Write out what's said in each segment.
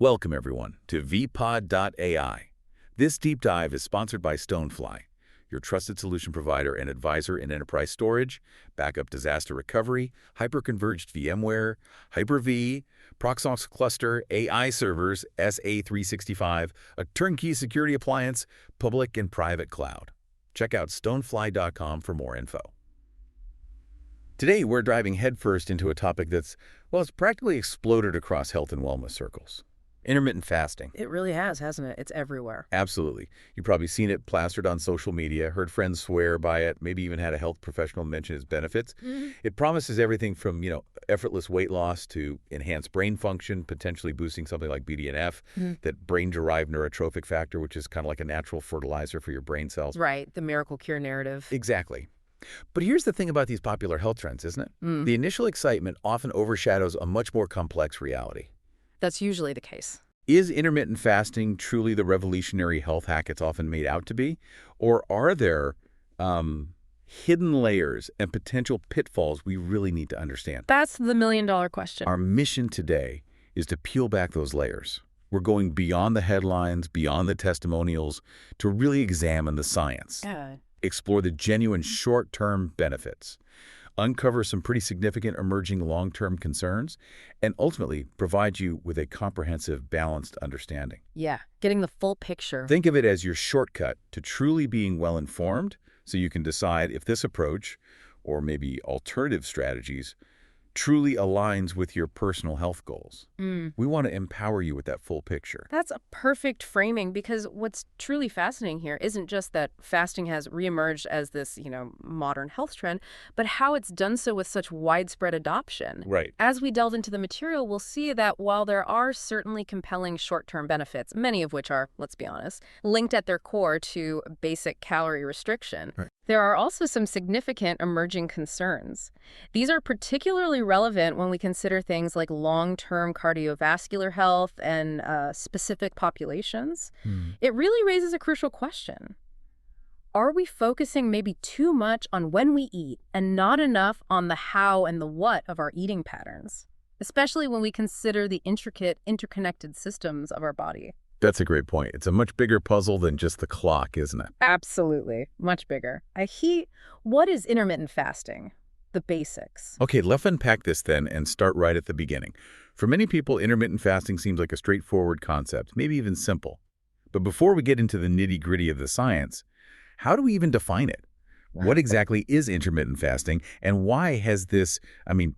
Welcome, everyone, to vpod.ai. This deep dive is sponsored by Stonefly, your trusted solution provider and advisor in enterprise storage, backup disaster recovery, hyperconverged VMware, Hyper-V, Proxmox cluster, AI servers, SA365, a turnkey security appliance, public and private cloud. Check out stonefly.com for more info. Today, we're diving headfirst into a topic that's, well, it's practically exploded across health and wellness circles. Intermittent fasting. It really has, hasn't it? It's everywhere. Absolutely. You've probably seen it plastered on social media, heard friends swear by it, maybe even had a health professional mention its benefits. It promises everything from, effortless weight loss to enhanced brain function, potentially boosting something like BDNF, that brain-derived neurotrophic factor, which is kind of like a natural fertilizer for your brain cells. Right, the miracle cure narrative. Exactly. But here's the thing about these popular health trends, isn't it? The initial excitement often overshadows a much more complex reality. That's usually the case. Is intermittent fasting truly the revolutionary health hack it's often made out to be? Or are there hidden layers and potential pitfalls we really need to understand? That's the million-dollar question. Our mission today is to peel back those layers. We're going beyond the headlines, beyond the testimonials, to really examine the science. Explore the genuine short-term benefits, uncover some pretty significant emerging long-term concerns, and ultimately provide you with a comprehensive, balanced understanding. Yeah, getting the full picture. Think of it as your shortcut to truly being well-informed so you can decide if this approach, or maybe alternative strategies, truly aligns with your personal health goals. We want to empower you with that full picture. That's a perfect framing, because what's truly fascinating here isn't just that fasting has reemerged as this, modern health trend, but how it's done so with such widespread adoption. Right. As we delve into the material, we'll see that while there are certainly compelling short-term benefits, many of which are, let's be honest, linked at their core to basic calorie restriction, there are also some significant emerging concerns. These are particularly relevant when we consider things like long-term cardiovascular health and specific populations. It really raises a crucial question. Are we focusing maybe too much on when we eat and not enough on the how and the what of our eating patterns, especially when we consider the intricate, interconnected systems of our body? That's a great point. It's a much bigger puzzle than just the clock, isn't it? Absolutely. Much bigger. What is intermittent fasting? The basics. Okay, let's unpack this then and start right at the beginning. For many people, intermittent fasting seems like a straightforward concept, maybe even simple. But before we get into the nitty-gritty of the science, how do we even define it? What exactly is intermittent fasting, and why has this,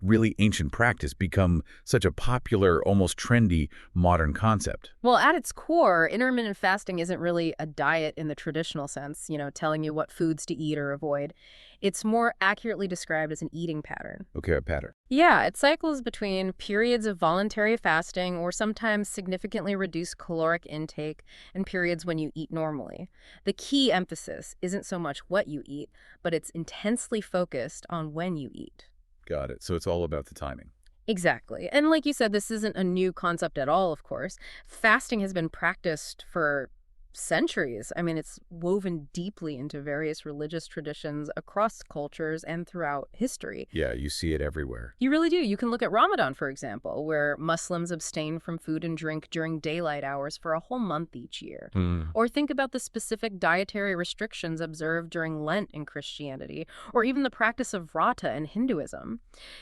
really ancient practice become such a popular, almost trendy, modern concept? Well, at its core, intermittent fasting isn't really a diet in the traditional sense, telling you what foods to eat or avoid. It's more accurately described as an eating pattern. Okay, a pattern. Yeah, it cycles between periods of voluntary fasting or sometimes significantly reduced caloric intake and periods when you eat normally. The key emphasis isn't so much what you eat, but it's intensely focused on when you eat. Got it. So it's all about the timing. Exactly. And like you said, this isn't a new concept at all, of course. Fasting has been practiced for centuries. It's woven deeply into various religious traditions across cultures and throughout history. Yeah, you see it everywhere. You really do. You can look at Ramadan, for example, where Muslims abstain from food and drink during daylight hours for a whole month each year. Or think about the specific dietary restrictions observed during Lent in Christianity, or even the practice of vrata in Hinduism.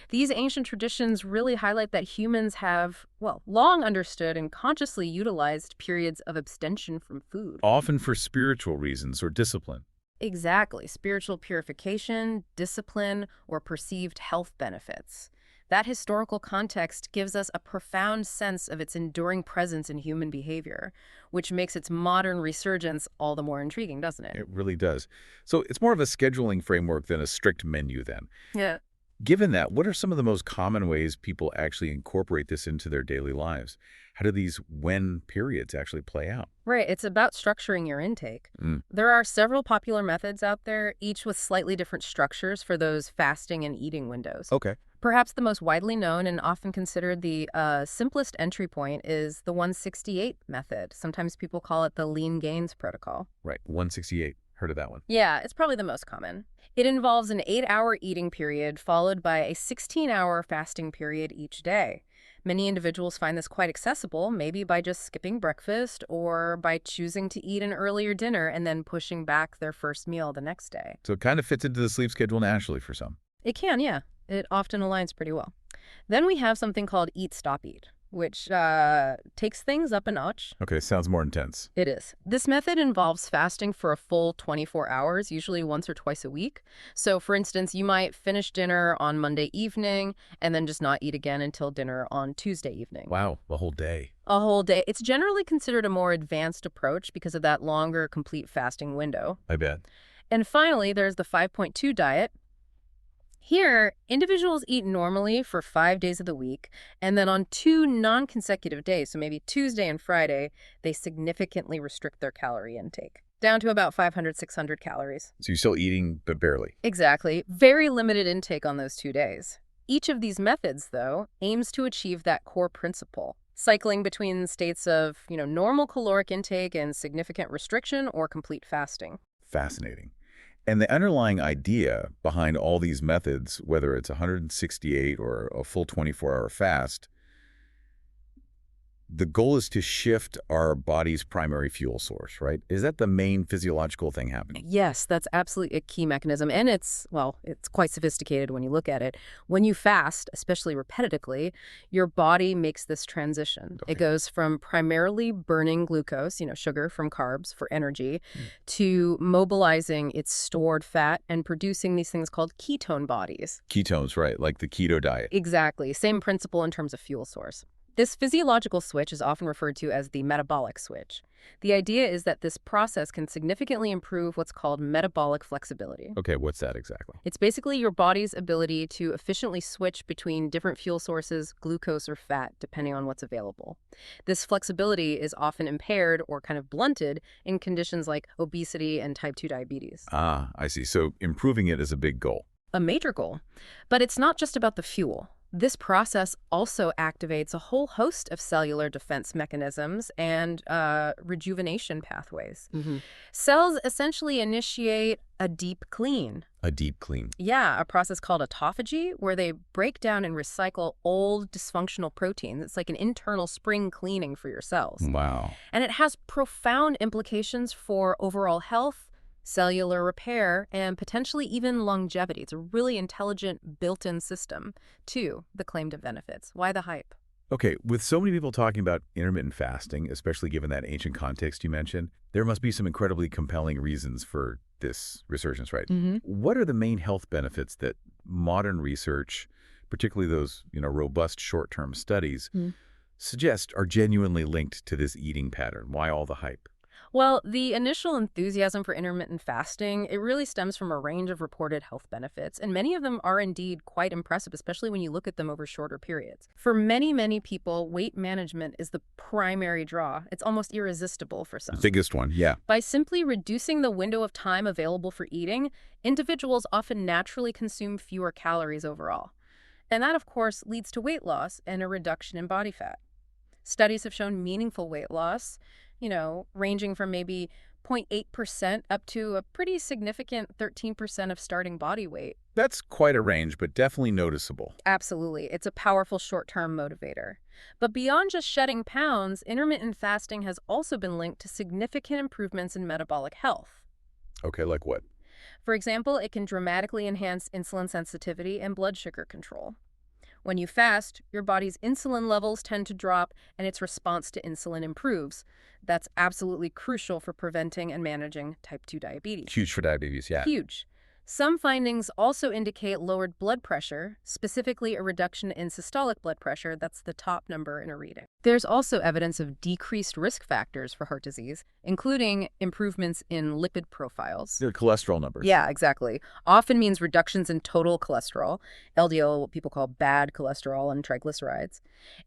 These ancient traditions really highlight that humans have, long understood and consciously utilized periods of abstention from food. Often for spiritual reasons or discipline. Exactly. Spiritual purification, discipline, or perceived health benefits. That historical context gives us a profound sense of its enduring presence in human behavior, which makes its modern resurgence all the more intriguing, doesn't it? It really does. So it's more of a scheduling framework than a strict menu then. Yeah. Given that, what are some of the most common ways people actually incorporate this into their daily lives? How do these when periods actually play out? Right. It's about structuring your intake. There are several popular methods out there, each with slightly different structures for those fasting and eating windows. Okay. Perhaps the most widely known and often considered the simplest entry point is the 168 method. Sometimes people call it the lean gains protocol. Right. 168. Heard of that one. Yeah, it's probably the most common. It involves an 8-hour eating period followed by a 16-hour fasting period each day. Many individuals find this quite accessible, maybe by just skipping breakfast or by choosing to eat an earlier dinner and then pushing back their first meal the next day. So it kind of fits into the sleep schedule naturally for some. It can, yeah. It often aligns pretty well. Then we have something called Eat, Stop, Eat, which takes things up a notch. Okay, sounds more intense. It is. This method involves fasting for a full 24 hours, usually once or twice a week. So, for instance, you might finish dinner on Monday evening and then just not eat again until dinner on Tuesday evening. Wow, a whole day. A whole day. It's generally considered a more advanced approach because of that longer complete fasting window. I bet. And finally, there's the 5.2 diet. Here, individuals eat normally for 5 days of the week, and then on 2 non-consecutive days, so maybe Tuesday and Friday, they significantly restrict their calorie intake, down to about 500, 600 calories. So you're still eating, but barely. Exactly. Very limited intake on those 2 days. Each of these methods, though, aims to achieve that core principle, cycling between states of, normal caloric intake and significant restriction or complete fasting. Fascinating. And the underlying idea behind all these methods, whether it's 168 or a full 24-hour fast, the goal is to shift our body's primary fuel source, right? Is that the main physiological thing happening? Yes, that's absolutely a key mechanism. And it's quite sophisticated when you look at it. When you fast, especially repetitively, your body makes this transition. Okay. It goes from primarily burning glucose, sugar from carbs for energy, to mobilizing its stored fat and producing these things called ketone bodies. Ketones, right, like the keto diet. Exactly. Same principle in terms of fuel source. This physiological switch is often referred to as the metabolic switch. The idea is that this process can significantly improve what's called metabolic flexibility. Okay, what's that exactly? It's basically your body's ability to efficiently switch between different fuel sources, glucose or fat, depending on what's available. This flexibility is often impaired or kind of blunted in conditions like obesity and type 2 diabetes. Ah, I see. So improving it is a big goal. A major goal. But it's not just about the fuel. This process also activates a whole host of cellular defense mechanisms and rejuvenation pathways. Cells essentially initiate a deep clean. A deep clean. Yeah, a process called autophagy, where they break down and recycle old dysfunctional proteins. It's like an internal spring cleaning for your cells. Wow. And it has profound implications for overall health, cellular repair, and potentially even longevity. It's a really intelligent built-in system to the claimed benefits. Why the hype? Okay, with so many people talking about intermittent fasting, especially given that ancient context you mentioned, there must be some incredibly compelling reasons for this resurgence, right? What are the main health benefits that modern research, particularly those, robust short-term studies, suggest are genuinely linked to this eating pattern? Why all the hype? Well, the initial enthusiasm for intermittent fasting, it really stems from a range of reported health benefits, and many of them are indeed quite impressive, especially when you look at them over shorter periods. For many, many people, weight management is the primary draw. It's almost irresistible for some. The biggest one, yeah. By simply reducing the window of time available for eating, individuals often naturally consume fewer calories overall. And that, of course, leads to weight loss and a reduction in body fat. Studies have shown meaningful weight loss, ranging from maybe 0.8% up to a pretty significant 13% of starting body weight. That's quite a range, but definitely noticeable. Absolutely. It's a powerful short-term motivator. But beyond just shedding pounds, intermittent fasting has also been linked to significant improvements in metabolic health. Okay, like what? For example, it can dramatically enhance insulin sensitivity and blood sugar control. When you fast, your body's insulin levels tend to drop and its response to insulin improves. That's absolutely crucial for preventing and managing type 2 diabetes. Huge for diabetes, yeah. Huge. Some findings also indicate lowered blood pressure, specifically a reduction in systolic blood pressure. That's the top number in a reading. There's also evidence of decreased risk factors for heart disease, including improvements in lipid profiles. The cholesterol numbers. Yeah, exactly. Often means reductions in total cholesterol, LDL, what people call bad cholesterol, and triglycerides.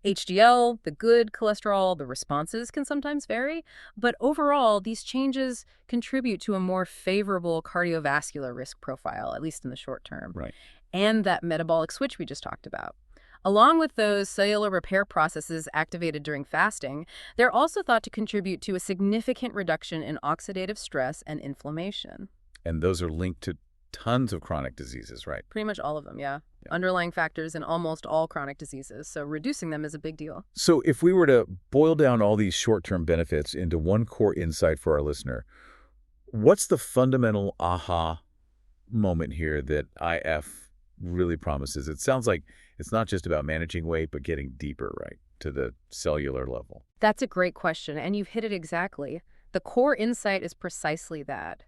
HDL, the good cholesterol, the responses can sometimes vary, but overall, these changes contribute to a more favorable cardiovascular risk profile, at least in the short term. Right. And that metabolic switch we just talked about. Along with those cellular repair processes activated during fasting, they're also thought to contribute to a significant reduction in oxidative stress and inflammation. And those are linked to tons of chronic diseases, right? Pretty much all of them, yeah. Underlying factors in almost all chronic diseases, so reducing them is a big deal. So if we were to boil down all these short-term benefits into one core insight for our listener, what's the fundamental aha moment here that IF really promises? It sounds like it's not just about managing weight, but getting deeper, right, to the cellular level. That's a great question, and you've hit it exactly. The core insight is precisely that.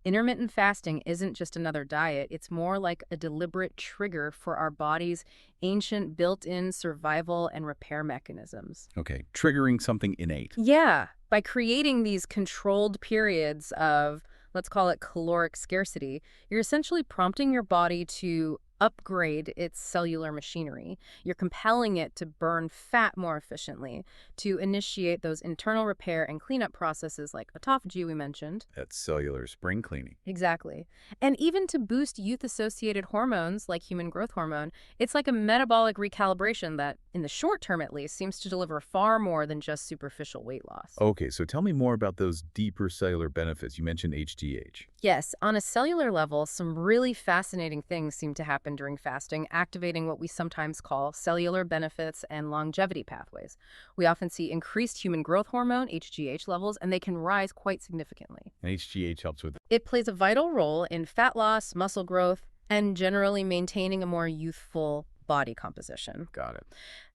Intermittent fasting isn't just another diet, it's more like a deliberate trigger for our body's ancient built-in survival and repair mechanisms. Okay, triggering something innate. Yeah, by creating these controlled periods of, let's call it caloric scarcity, you're essentially prompting your body to upgrade its cellular machinery. You're compelling it to burn fat more efficiently, to initiate those internal repair and cleanup processes like autophagy we mentioned. That's cellular spring cleaning. Exactly. And even to boost youth-associated hormones like human growth hormone, it's like a metabolic recalibration that, in the short term at least, seems to deliver far more than just superficial weight loss. Okay, so tell me more about those deeper cellular benefits. You mentioned HGH. Yes, on a cellular level, some really fascinating things seem to happen during fasting, activating what we sometimes call cellular benefits and longevity pathways. We often see increased human growth hormone, HGH levels, and they can rise quite significantly. And HGH helps with It plays a vital role in fat loss, muscle growth, and generally maintaining a more youthful body composition. Got it.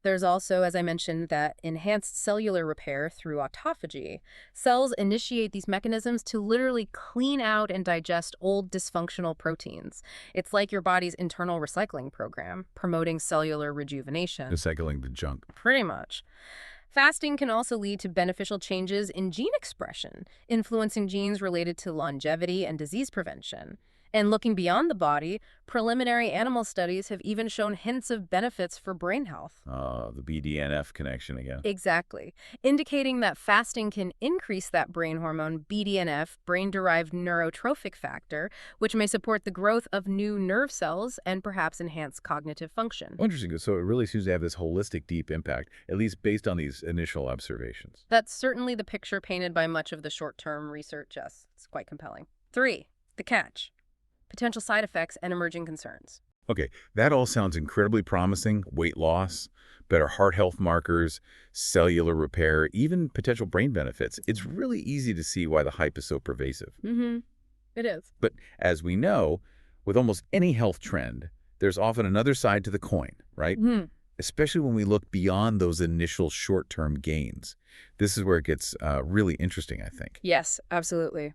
There's also, as I mentioned, that enhanced cellular repair through autophagy. Cells initiate these mechanisms to literally clean out and digest old dysfunctional proteins. It's like your body's internal recycling program, promoting cellular rejuvenation. Recycling the junk. Pretty much. Fasting can also lead to beneficial changes in gene expression, influencing genes related to longevity and disease prevention. And looking beyond the body, preliminary animal studies have even shown hints of benefits for brain health. The BDNF connection again. Exactly. Indicating that fasting can increase that brain hormone BDNF, brain-derived neurotrophic factor, which may support the growth of new nerve cells and perhaps enhance cognitive function. Interesting. So it really seems to have this holistic, deep impact, at least based on these initial observations. That's certainly the picture painted by much of the short-term research, yes. It's quite compelling. 3. The catch. Potential side effects and emerging concerns. Okay, that all sounds incredibly promising. Weight loss, better heart health markers, cellular repair, even potential brain benefits. It's really easy to see why the hype is so pervasive. It is. But as we know, with almost any health trend, there's often another side to the coin, right? Especially when we look beyond those initial short-term gains. This is where it gets really interesting, I think. Yes, absolutely.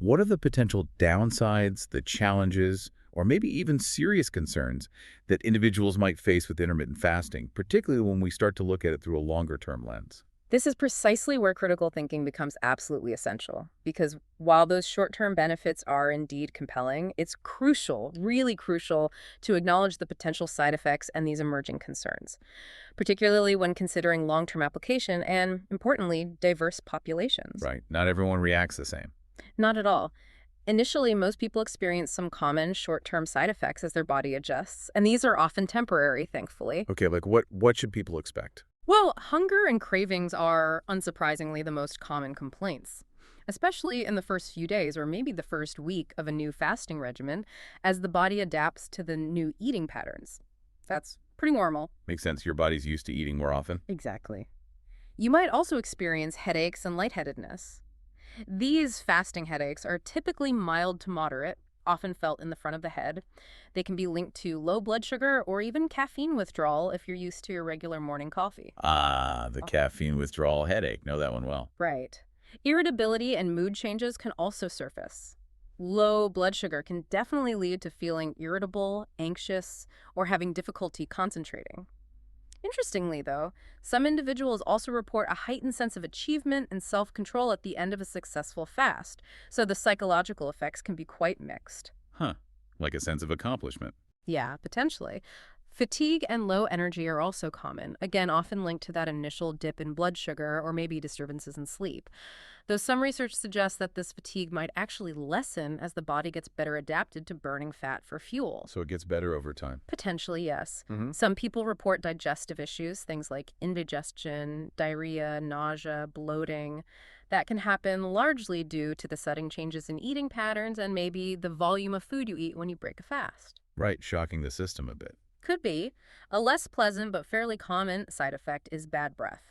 What are the potential downsides, the challenges, or maybe even serious concerns that individuals might face with intermittent fasting, particularly when we start to look at it through a longer-term lens? This is precisely where critical thinking becomes absolutely essential, because while those short-term benefits are indeed compelling, it's crucial, really crucial, to acknowledge the potential side effects and these emerging concerns, particularly when considering long-term application and, importantly, diverse populations. Right. Not everyone reacts the same. Not at all. Initially, most people experience some common short-term side effects as their body adjusts, and these are often temporary, thankfully. Okay, like what should people expect? Well, hunger and cravings are, unsurprisingly, the most common complaints, especially in the first few days or maybe the first week of a new fasting regimen as the body adapts to the new eating patterns. That's pretty normal. Makes sense. Your body's used to eating more often. Exactly. You might also experience headaches and lightheadedness. These fasting headaches are typically mild to moderate, often felt in the front of the head. They can be linked to low blood sugar or even caffeine withdrawal if you're used to your regular morning coffee. The caffeine withdrawal headache. Know that one well. Right. Irritability and mood changes can also surface. Low blood sugar can definitely lead to feeling irritable, anxious, or having difficulty concentrating. Interestingly, though, some individuals also report a heightened sense of achievement and self-control at the end of a successful fast, so the psychological effects can be quite mixed. Like a sense of accomplishment. Yeah, potentially. Fatigue and low energy are also common, again, often linked to that initial dip in blood sugar or maybe disturbances in sleep. Though some research suggests that this fatigue might actually lessen as the body gets better adapted to burning fat for fuel. So it gets better over time. Potentially, yes. Some people report digestive issues, things like indigestion, diarrhea, nausea, bloating. That can happen largely due to the sudden changes in eating patterns and maybe the volume of food you eat when you break a fast. Right, shocking the system a bit. Could be. A less pleasant but fairly common side effect is bad breath.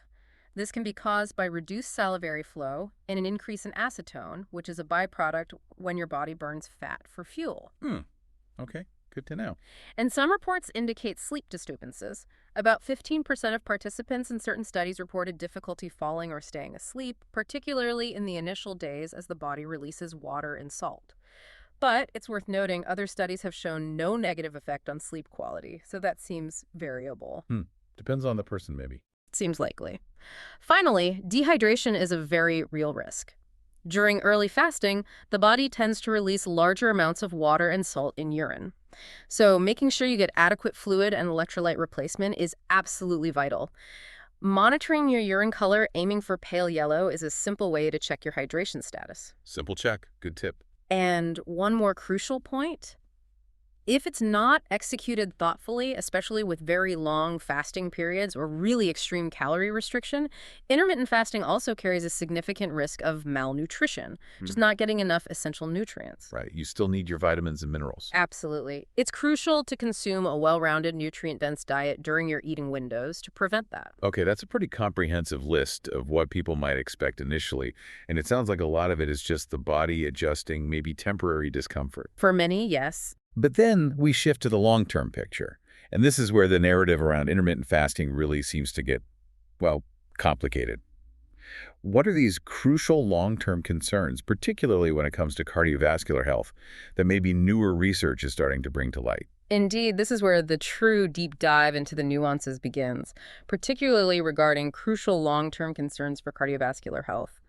This can be caused by reduced salivary flow and an increase in acetone, which is a byproduct when your body burns fat for fuel. Okay, good to know. And some reports indicate sleep disturbances. About 15% of participants in certain studies reported difficulty falling or staying asleep, particularly in the initial days as the body releases water and salt. But it's worth noting other studies have shown no negative effect on sleep quality, so that seems variable. Depends on the person, maybe. Seems likely. Finally, dehydration is a very real risk. During early fasting, the body tends to release larger amounts of water and salt in urine. So making sure you get adequate fluid and electrolyte replacement is absolutely vital. Monitoring your urine color, aiming for pale yellow, is a simple way to check your hydration status. Simple check. Good tip. And one more crucial point. If it's not executed thoughtfully, especially with very long fasting periods or really extreme calorie restriction, intermittent fasting also carries a significant risk of malnutrition, just not getting enough essential nutrients. Right. You still need your vitamins and minerals. Absolutely. It's crucial to consume a well-rounded, nutrient-dense diet during your eating windows to prevent that. Okay, that's a pretty comprehensive list of what people might expect initially, and it sounds like a lot of it is just the body adjusting maybe temporary discomfort. For many, yes. But then we shift to the long-term picture, and this is where the narrative around intermittent fasting really seems to get, well, complicated. What are these crucial long-term concerns, particularly when it comes to cardiovascular health, that maybe newer research is starting to bring to light? Indeed, this is where the true deep dive into the nuances begins, particularly regarding crucial long-term concerns for cardiovascular health.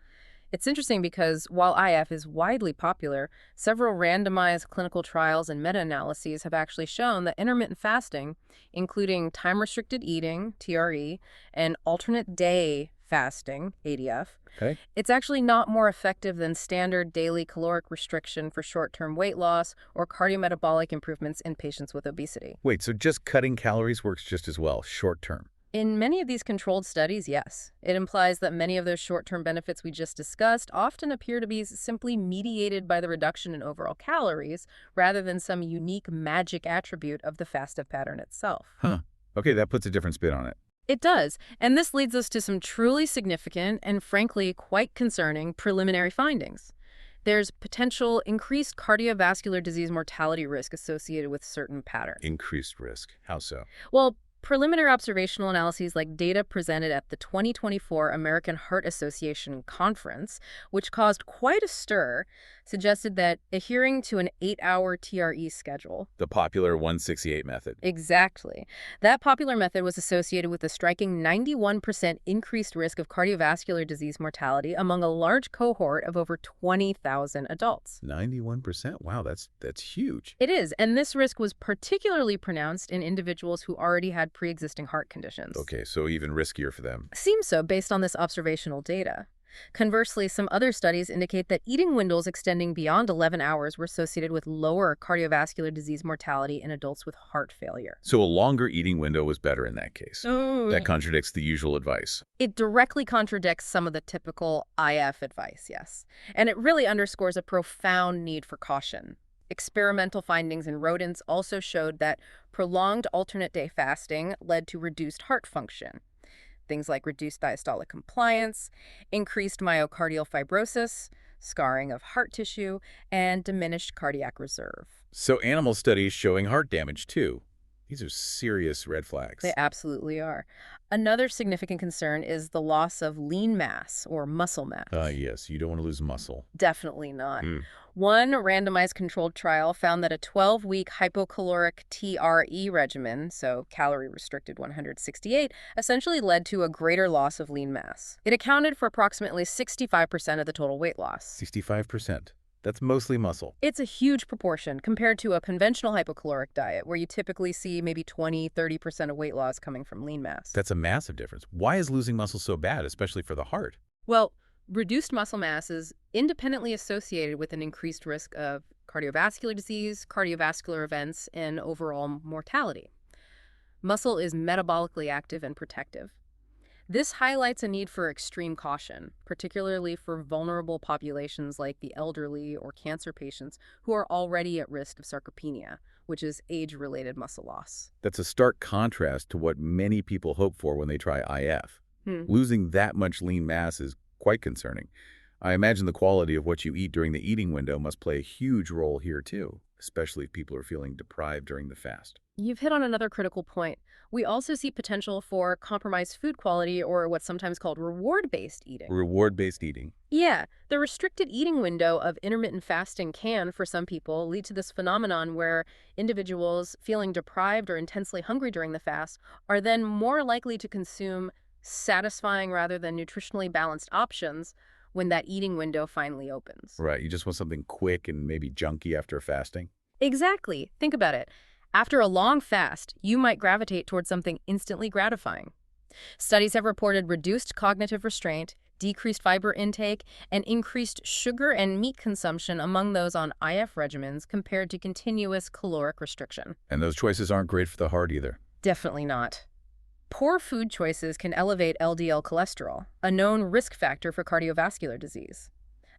It's interesting because while IF is widely popular, several randomized clinical trials and meta-analyses have actually shown that intermittent fasting, including time-restricted eating, TRE, and alternate day fasting, ADF, it's actually not more effective than standard daily caloric restriction for short-term weight loss or cardiometabolic improvements in patients with obesity. Wait, so just cutting calories works just as well, short-term? In many of these controlled studies, yes. It implies that many of those short-term benefits we just discussed often appear to be simply mediated by the reduction in overall calories rather than some unique magic attribute of the fasted pattern itself. Okay, that puts a different spin on it. It does, and this leads us to some truly significant and frankly quite concerning preliminary findings. There's potential increased cardiovascular disease mortality risk associated with certain patterns. Increased risk. How so? Well, preliminary observational analyses like data presented at the 2024 American Heart Association conference, which caused quite a stir, suggested that adhering to an 8-hour TRE schedule. The popular 168 method. Exactly. That popular method was associated with a striking 91% increased risk of cardiovascular disease mortality among a large cohort of over 20,000 adults. 91%? Wow, that's huge. It is, and this risk was particularly pronounced in individuals who already had pre-existing heart conditions. Okay, so even riskier for them. Seems so based on this observational data. Conversely, some other studies indicate that eating windows extending beyond 11 hours were associated with lower cardiovascular disease mortality in adults with heart failure. So a longer eating window was better in that case. That contradicts the usual advice. It directly contradicts some of the typical IF advice, yes. And it really underscores a profound need for caution. Experimental findings in rodents also showed that prolonged alternate day fasting led to reduced heart function. Things like reduced diastolic compliance, increased myocardial fibrosis, scarring of heart tissue, and diminished cardiac reserve. So animal studies showing heart damage too. These are serious red flags. They absolutely are. Another significant concern is the loss of lean mass or muscle mass. Yes, you don't want to lose muscle. Definitely not. One randomized controlled trial found that a 12-week hypocaloric TRE regimen, so calorie-restricted 168, essentially led to a greater loss of lean mass. It accounted for approximately 65% of the total weight loss. 65%. That's mostly muscle. It's a huge proportion compared to a conventional hypocaloric diet where you typically see maybe 20–30% of weight loss coming from lean mass. That's a massive difference. Why is losing muscle so bad, especially for the heart? Well, reduced muscle mass is independently associated with an increased risk of cardiovascular disease, cardiovascular events, and overall mortality. Muscle is metabolically active and protective. This highlights a need for extreme caution, particularly for vulnerable populations like the elderly or cancer patients who are already at risk of sarcopenia, which is age-related muscle loss. That's a stark contrast to what many people hope for when they try IF. Hmm. Losing that much lean mass is quite concerning. I imagine the quality of what you eat during the eating window must play a huge role here too, especially if people are feeling deprived during the fast. You've hit on another critical point. We also see potential for compromised food quality, or what's sometimes called reward-based eating. Reward-based eating. Yeah, the restricted eating window of intermittent fasting can, for some people, lead to this phenomenon where individuals feeling deprived or intensely hungry during the fast are then more likely to consume satisfying rather than nutritionally balanced options when that eating window finally opens. Right, you just want something quick and maybe junky after fasting? Exactly. Think about it. After a long fast, you might gravitate towards something instantly gratifying. Studies have reported reduced cognitive restraint, decreased fiber intake, and increased sugar and meat consumption among those on IF regimens compared to continuous caloric restriction. And those choices aren't great for the heart either. Definitely not. Poor food choices can elevate LDL cholesterol, a known risk factor for cardiovascular disease.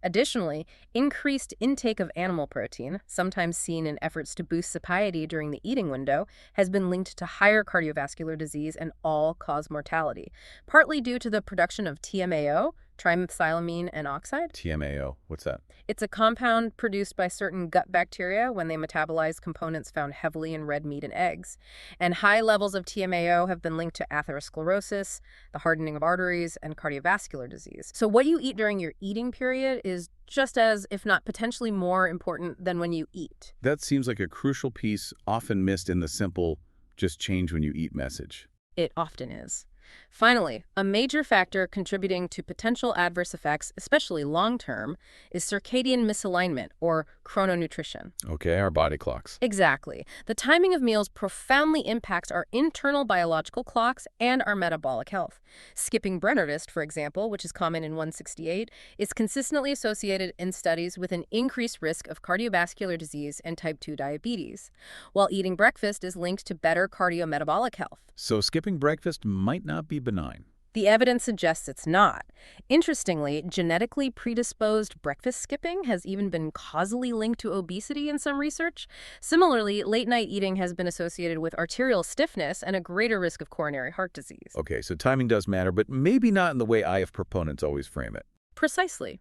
Additionally, increased intake of animal protein, sometimes seen in efforts to boost satiety during the eating window, has been linked to higher cardiovascular disease and all-cause mortality, partly due to the production of TMAO, trimethylamine and oxide. TMAO, what's that? It's a compound produced by certain gut bacteria when they metabolize components found heavily in red meat and eggs. And high levels of TMAO have been linked to atherosclerosis, the hardening of arteries, and cardiovascular disease. So what you eat during your eating period is just as, if not potentially more important than when you eat. That seems like a crucial piece often missed in the simple, just change when you eat message. It often is. Finally, a major factor contributing to potential adverse effects, especially long-term, is circadian misalignment, or chrononutrition. Okay, our body clocks. Exactly. The timing of meals profoundly impacts our internal biological clocks and our metabolic health. Skipping breakfast, for example, which is common in 168, is consistently associated in studies with an increased risk of cardiovascular disease and type 2 diabetes, while eating breakfast is linked to better cardiometabolic health. So skipping breakfast might not be benign. The evidence suggests it's not. Interestingly, genetically predisposed breakfast skipping has even been causally linked to obesity in some research. Similarly, late-night eating has been associated with arterial stiffness and a greater risk of coronary heart disease. Okay, so timing does matter, but maybe not in the way IF proponents always frame it. Precisely.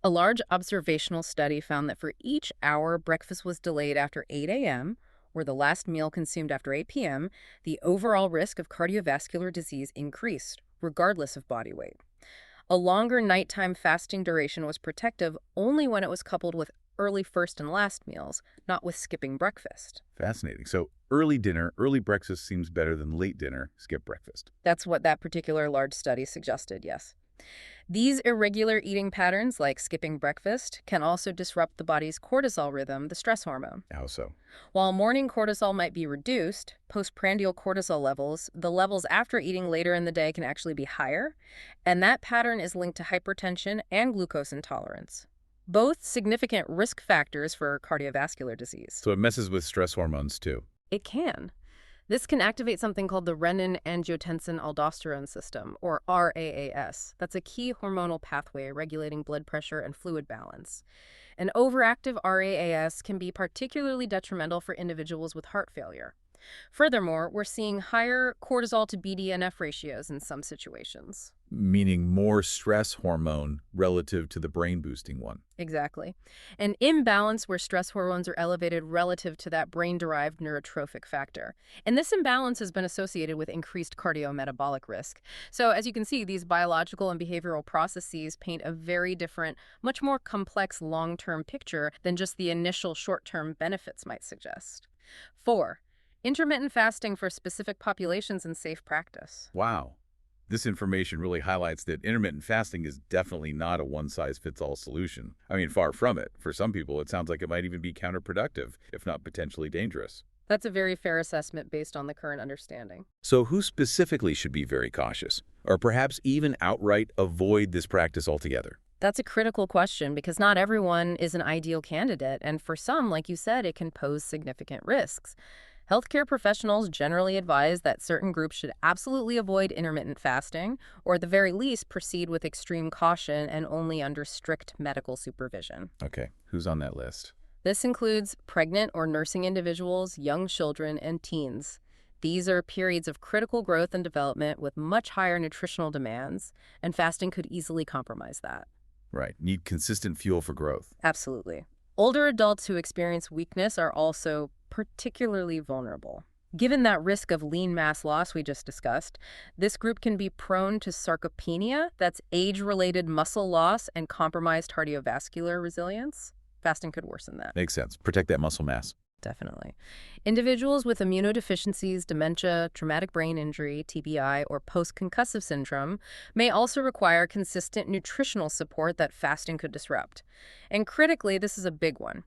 A large observational study found that for each hour breakfast was delayed after 8 a.m., or the last meal consumed after 8 p.m., the overall risk of cardiovascular disease increased, regardless of body weight. A longer nighttime fasting duration was protective only when it was coupled with early first and last meals, not with skipping breakfast. Fascinating. So early dinner, early breakfast seems better than late dinner, skip breakfast. That's what that particular large study suggested, yes. These irregular eating patterns, like skipping breakfast, can also disrupt the body's cortisol rhythm, the stress hormone. How so? While morning cortisol might be reduced, postprandial cortisol levels, the levels after eating later in the day, can actually be higher, and that pattern is linked to hypertension and glucose intolerance, both significant risk factors for cardiovascular disease. So it messes with stress hormones too. It can. This can activate something called the renin-angiotensin-aldosterone system, or RAAS. That's a key hormonal pathway regulating blood pressure and fluid balance. An overactive RAAS can be particularly detrimental for individuals with heart failure. Furthermore, we're seeing higher cortisol to BDNF ratios in some situations. Meaning more stress hormone relative to the brain-boosting one. Exactly. An imbalance where stress hormones are elevated relative to that brain-derived neurotrophic factor. And this imbalance has been associated with increased cardiometabolic risk. So as you can see, these biological and behavioral processes paint a very different, much more complex long-term picture than just the initial short-term benefits might suggest. 4. Intermittent fasting for specific populations and safe practice. Wow. This information really highlights that intermittent fasting is definitely not a one-size-fits-all solution. I mean, far from it. For some people, it sounds like it might even be counterproductive, if not potentially dangerous. That's a very fair assessment based on the current understanding. So who specifically should be very cautious, or perhaps even outright avoid this practice altogether? That's a critical question because not everyone is an ideal candidate, and for some, like you said, it can pose significant risks. Healthcare professionals generally advise that certain groups should absolutely avoid intermittent fasting, or at the very least proceed with extreme caution and only under strict medical supervision. Okay, who's on that list? This includes pregnant or nursing individuals, young children, and teens. These are periods of critical growth and development with much higher nutritional demands, and fasting could easily compromise that. Right, need consistent fuel for growth. Absolutely. Older adults who experience weakness are also particularly vulnerable. Given that risk of lean mass loss we just discussed, this group can be prone to sarcopenia, that's age-related muscle loss and compromised cardiovascular resilience. Fasting could worsen that. Makes sense. Protect that muscle mass. Definitely. Individuals with immunodeficiencies, dementia, traumatic brain injury, TBI, or post-concussive syndrome may also require consistent nutritional support that fasting could disrupt. And critically, this is a big one.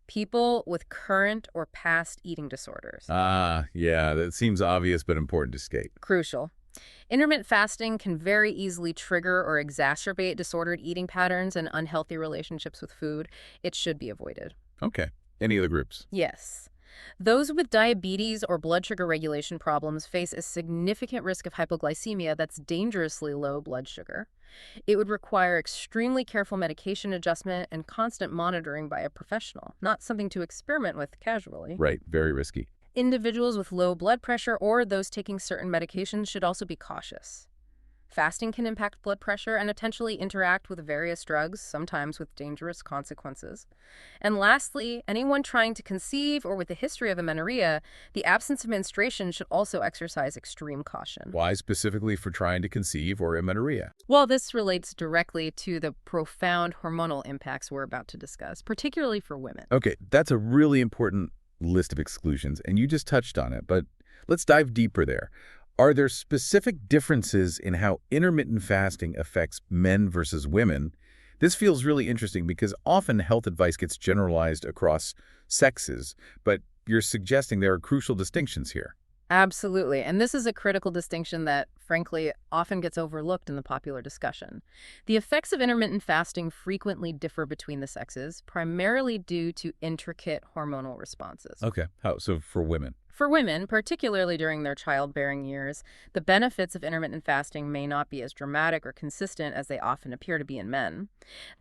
People with current or past eating disorders. Yeah, that seems obvious but important to state. Crucial. Intermittent fasting can very easily trigger or exacerbate disordered eating patterns and unhealthy relationships with food. It should be avoided. Okay. Any other groups? Yes. Those with diabetes or blood sugar regulation problems face a significant risk of hypoglycemia that's dangerously low blood sugar. It would require extremely careful medication adjustment and constant monitoring by a professional, not something to experiment with casually. Right, very risky. Individuals with low blood pressure or those taking certain medications should also be cautious. Fasting can impact blood pressure and potentially interact with various drugs, sometimes with dangerous consequences. And lastly, anyone trying to conceive or with a history of amenorrhea, the absence of menstruation should also exercise extreme caution. Why specifically for trying to conceive or amenorrhea? Well, this relates directly to the profound hormonal impacts we're about to discuss, particularly for women. Okay, that's a really important list of exclusions, and you just touched on it, but let's dive deeper there. Are there specific differences in how intermittent fasting affects men versus women? This feels really interesting because often health advice gets generalized across sexes, but you're suggesting there are crucial distinctions here. Absolutely. And this is a critical distinction that, frankly, often gets overlooked in the popular discussion. The effects of intermittent fasting frequently differ between the sexes, primarily due to intricate hormonal responses. Okay, how so for women? For women, particularly during their childbearing years, the benefits of intermittent fasting may not be as dramatic or consistent as they often appear to be in men.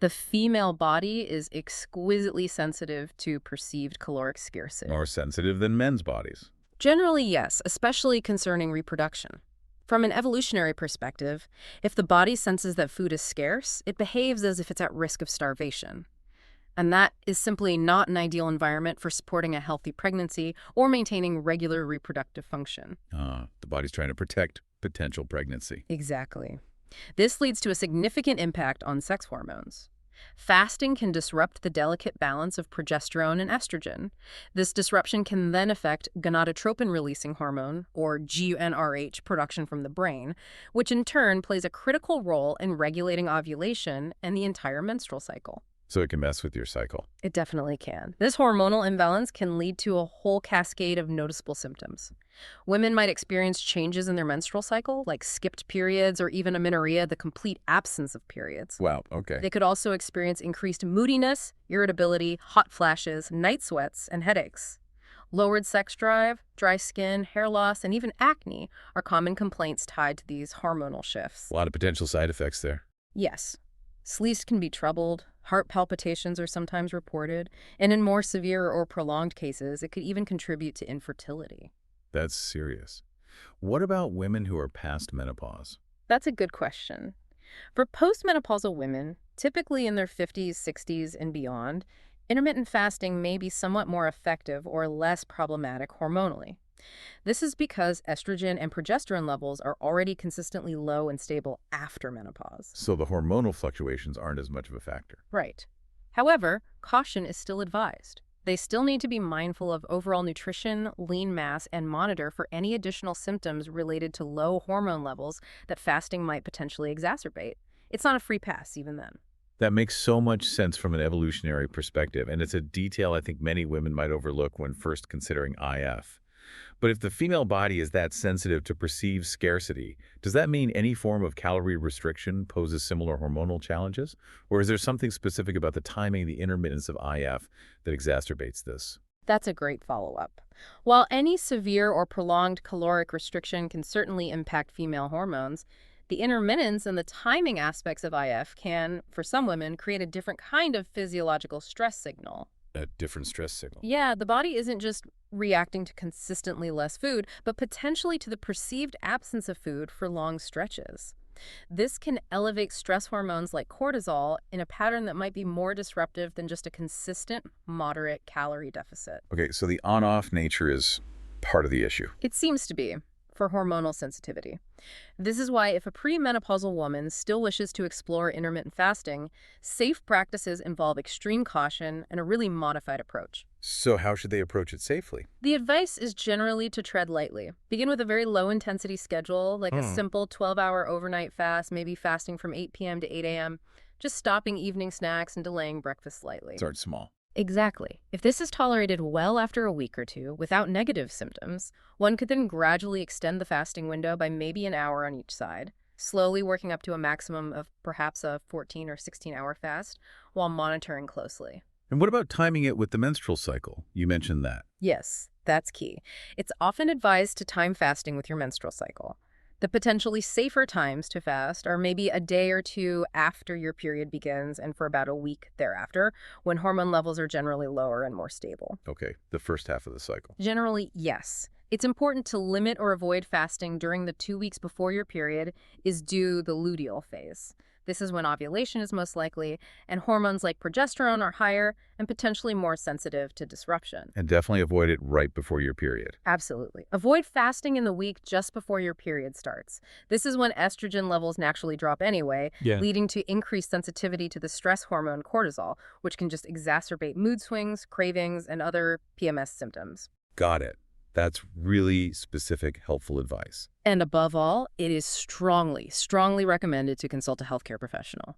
The female body is exquisitely sensitive to perceived caloric scarcity. More sensitive than men's bodies. Generally, yes, especially concerning reproduction. From an evolutionary perspective, if the body senses that food is scarce, it behaves as if it's at risk of starvation. And that is simply not an ideal environment for supporting a healthy pregnancy or maintaining regular reproductive function. The body's trying to protect potential pregnancy. Exactly. This leads to a significant impact on sex hormones. Fasting can disrupt the delicate balance of progesterone and estrogen. This disruption can then affect gonadotropin-releasing hormone, or GnRH, production from the brain, which in turn plays a critical role in regulating ovulation and the entire menstrual cycle. So it can mess with your cycle. It definitely can. This hormonal imbalance can lead to a whole cascade of noticeable symptoms. Women might experience changes in their menstrual cycle, like skipped periods or even amenorrhea, the complete absence of periods. Wow, okay. They could also experience increased moodiness, irritability, hot flashes, night sweats, and headaches. Lowered sex drive, dry skin, hair loss, and even acne are common complaints tied to these hormonal shifts. A lot of potential side effects there. Yes. Sleep can be troubled, heart palpitations are sometimes reported, and in more severe or prolonged cases, it could even contribute to infertility. That's serious. What about women who are past menopause? That's a good question. For postmenopausal women, typically in their 50s, 60s, and beyond, intermittent fasting may be somewhat more effective or less problematic hormonally. This is because estrogen and progesterone levels are already consistently low and stable after menopause. So the hormonal fluctuations aren't as much of a factor. Right. However, caution is still advised. They still need to be mindful of overall nutrition, lean mass, and monitor for any additional symptoms related to low hormone levels that fasting might potentially exacerbate. It's not a free pass even then. That makes so much sense from an evolutionary perspective, and it's a detail I think many women might overlook when first considering IF. But if the female body is that sensitive to perceived scarcity, does that mean any form of calorie restriction poses similar hormonal challenges? Or is there something specific about the timing and the intermittence of IF that exacerbates this? That's a great follow-up. While any severe or prolonged caloric restriction can certainly impact female hormones, the intermittence and the timing aspects of IF can, for some women, create a different kind of physiological stress signal. A different stress signal. Yeah, the body isn't just reacting to consistently less food, but potentially to the perceived absence of food for long stretches. This can elevate stress hormones like cortisol in a pattern that might be more disruptive than just a consistent, moderate calorie deficit. Okay, so the on-off nature is part of the issue. It seems to be, for hormonal sensitivity. This is why if a premenopausal woman still wishes to explore intermittent fasting, safe practices involve extreme caution and a really modified approach. So how should they approach it safely? The advice is generally to tread lightly. Begin with a very low-intensity schedule, like a simple 12-hour overnight fast, maybe fasting from 8 p.m. to 8 a.m., just stopping evening snacks and delaying breakfast slightly. Start small. Exactly. If this is tolerated well after a week or two without negative symptoms, one could then gradually extend the fasting window by maybe an hour on each side, slowly working up to a maximum of perhaps a 14 or 16-hour fast while monitoring closely. And what about timing it with the menstrual cycle? You mentioned that. Yes, that's key. It's often advised to time fasting with your menstrual cycle. The potentially safer times to fast are maybe a day or two after your period begins and for about a week thereafter, when hormone levels are generally lower and more stable. Okay, the first half of the cycle. Generally, yes. It's important to limit or avoid fasting during the 2 weeks before your period is due the luteal phase. This is when ovulation is most likely, and hormones like progesterone are higher and potentially more sensitive to disruption. And definitely avoid it right before your period. Absolutely. Avoid fasting in the week just before your period starts. This is when estrogen levels naturally drop anyway, leading to increased sensitivity to the stress hormone cortisol, which can just exacerbate mood swings, cravings, and other PMS symptoms. Got it. That's really specific, helpful advice. And above all, it is strongly recommended to consult a healthcare professional.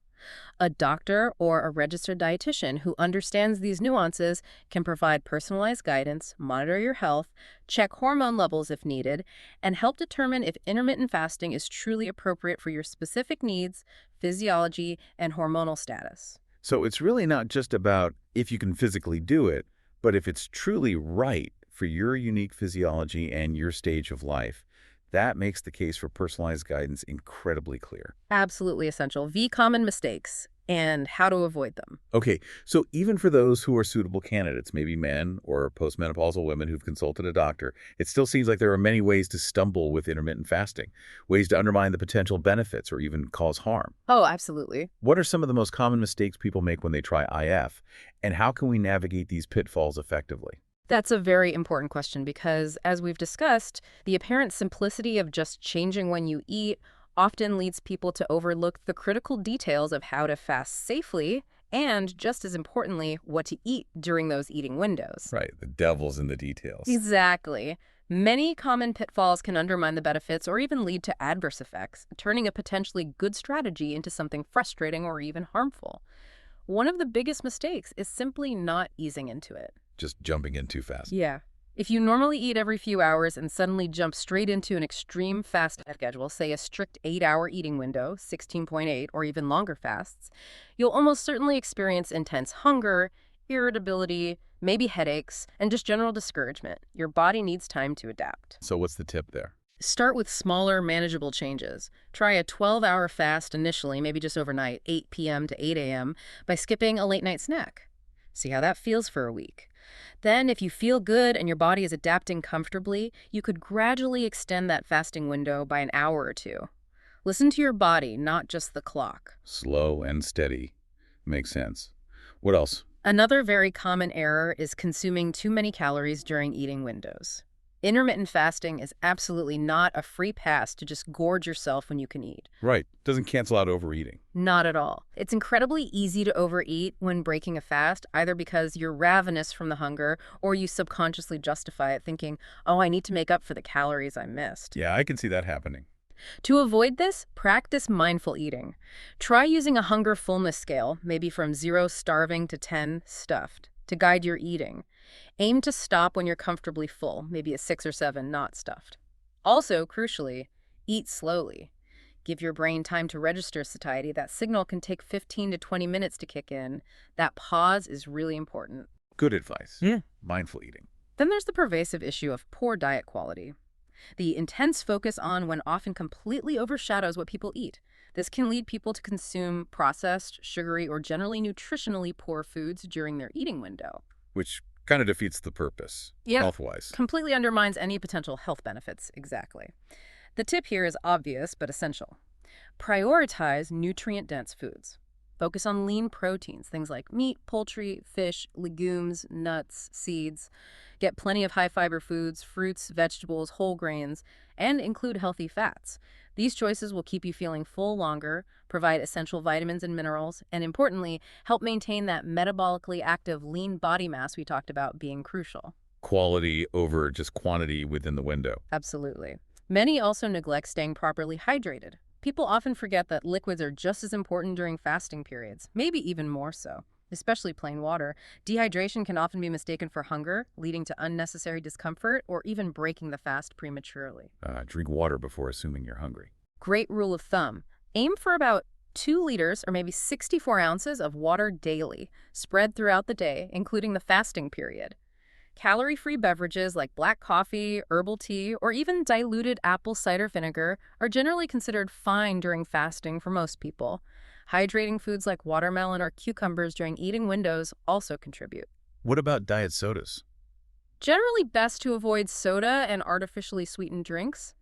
A doctor or a registered dietitian who understands these nuances can provide personalized guidance, monitor your health, check hormone levels if needed, and help determine if intermittent fasting is truly appropriate for your specific needs, physiology, and hormonal status. So it's really not just about if you can physically do it, but if it's truly right for your unique physiology and your stage of life. That makes the case for personalized guidance incredibly clear. Absolutely essential. Common mistakes and how to avoid them. Okay, so even for those who are suitable candidates, maybe men or postmenopausal women who've consulted a doctor, it still seems like there are many ways to stumble with intermittent fasting, ways to undermine the potential benefits or even cause harm. Oh, absolutely. What are some of the most common mistakes people make when they try IF, and how can we navigate these pitfalls effectively? That's a very important question because, as we've discussed, the apparent simplicity of just changing when you eat often leads people to overlook the critical details of how to fast safely and, just as importantly, what to eat during those eating windows. Right, the devil's in the details. Exactly. Many common pitfalls can undermine the benefits or even lead to adverse effects, turning a potentially good strategy into something frustrating or even harmful. One of the biggest mistakes is simply not easing into it. Just jumping in too fast. Yeah. If you normally eat every few hours and suddenly jump straight into an extreme fast schedule, say a strict 8-hour eating window, 16.8, or even longer fasts, you'll almost certainly experience intense hunger, irritability, maybe headaches, and just general discouragement. Your body needs time to adapt. So what's the tip there? Start with smaller, manageable changes. Try a 12-hour fast initially, maybe just overnight, 8 p.m. to 8 a.m., by skipping a late-night snack. See how that feels for a week. Then, if you feel good and your body is adapting comfortably, you could gradually extend that fasting window by an hour or two. Listen to your body, not just the clock. Slow and steady. Makes sense. What else? Another very common error is consuming too many calories during eating windows. Intermittent fasting is absolutely not a free pass to just gorge yourself when you can eat. Right. Doesn't cancel out overeating. Not at all. It's incredibly easy to overeat when breaking a fast, either because you're ravenous from the hunger or you subconsciously justify it thinking, oh, I need to make up for the calories I missed. Yeah, I can see that happening. To avoid this, practice mindful eating. Try using a hunger fullness scale, maybe from 0 starving to 10 stuffed, to guide your eating. Aim to stop when you're comfortably full, maybe a 6 or 7 not stuffed. Also, crucially, eat slowly. Give your brain time to register satiety. That signal can take 15 to 20 minutes to kick in. That pause is really important. Good advice. Yeah. Mindful eating. Then there's the pervasive issue of poor diet quality. The intense focus on when often completely overshadows what people eat. This can lead people to consume processed, sugary, or generally nutritionally poor foods during their eating window. Which kind of defeats the purpose, Yeah, health-wise. completely undermines any potential health benefits, exactly. The tip here is obvious but essential. Prioritize nutrient-dense foods. Focus on lean proteins, things like meat, poultry, fish, legumes, nuts, seeds. Get plenty of high-fiber foods, fruits, vegetables, whole grains, and include healthy fats. These choices will keep you feeling full longer, provide essential vitamins and minerals, and importantly, help maintain that metabolically active lean body mass we talked about being crucial. Quality over just quantity within the window. Absolutely. Many also neglect staying properly hydrated. People often forget that liquids are just as important during fasting periods, maybe even more so, especially plain water. Dehydration can often be mistaken for hunger, leading to unnecessary discomfort or even breaking the fast prematurely. Drink water before assuming you're hungry. Great rule of thumb. Aim for about 2 liters or maybe 64 ounces of water daily, spread throughout the day, including the fasting period. Calorie-free beverages like black coffee, herbal tea, or even diluted apple cider vinegar are generally considered fine during fasting for most people. Hydrating foods like watermelon or cucumbers during eating windows also contribute. What about diet sodas? Generally best to avoid soda and artificially sweetened drinks.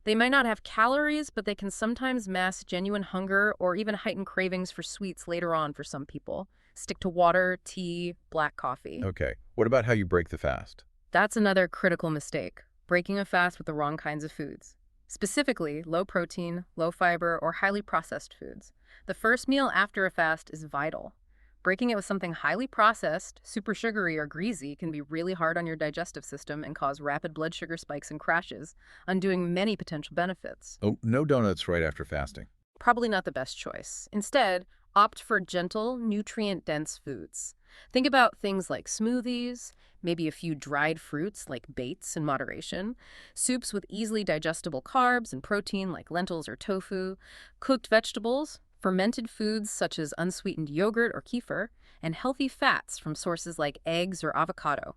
They might not have calories, but they can sometimes mask genuine hunger or even heighten cravings for sweets later on for some people. Stick to water, tea, black coffee. Okay. What about how you break the fast? That's another critical mistake, breaking a fast with the wrong kinds of foods. Specifically, low protein, low fiber, or highly processed foods. The first meal after a fast is vital. Breaking it with something highly processed, super sugary, or greasy can be really hard on your digestive system and cause rapid blood sugar spikes and crashes, undoing many potential benefits. Oh, no donuts right after fasting. Probably not the best choice. Instead, opt for gentle, nutrient-dense foods. Think about things like smoothies, maybe a few dried fruits like dates in moderation, soups with easily digestible carbs and protein like lentils or tofu, cooked vegetables, fermented foods such as unsweetened yogurt or kefir, and healthy fats from sources like eggs or avocado.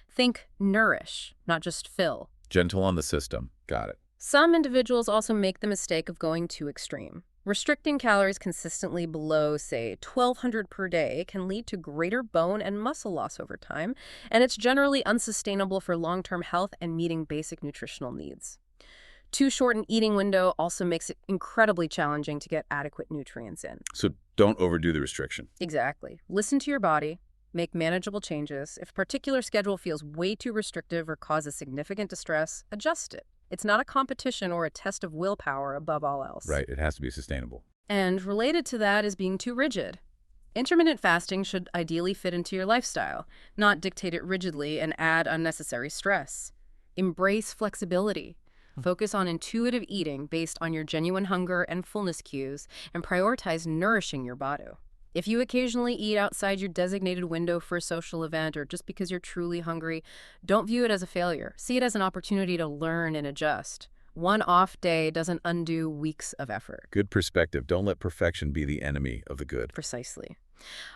Think nourish, not just fill. Gentle on the system. Got it. Some individuals also make the mistake of going too extreme. Restricting calories consistently below, say, 1,200 per day can lead to greater bone and muscle loss over time, and it's generally unsustainable for long-term health and meeting basic nutritional needs. Too short an eating window also makes it incredibly challenging to get adequate nutrients in. So don't overdo the restriction. Exactly. Listen to your body. Make manageable changes. If a particular schedule feels way too restrictive or causes significant distress, adjust it. It's not a competition or a test of willpower above all else. Right. It has to be sustainable. And related to that is being too rigid. Intermittent fasting should ideally fit into your lifestyle, not dictate it rigidly and add unnecessary stress. Embrace flexibility. Focus on intuitive eating based on your genuine hunger and fullness cues, and prioritize nourishing your body. If you occasionally eat outside your designated window for a social event or just because you're truly hungry, don't view it as a failure. See it as an opportunity to learn and adjust. One off day doesn't undo weeks of effort. Good perspective. Don't let perfection be the enemy of the good. Precisely.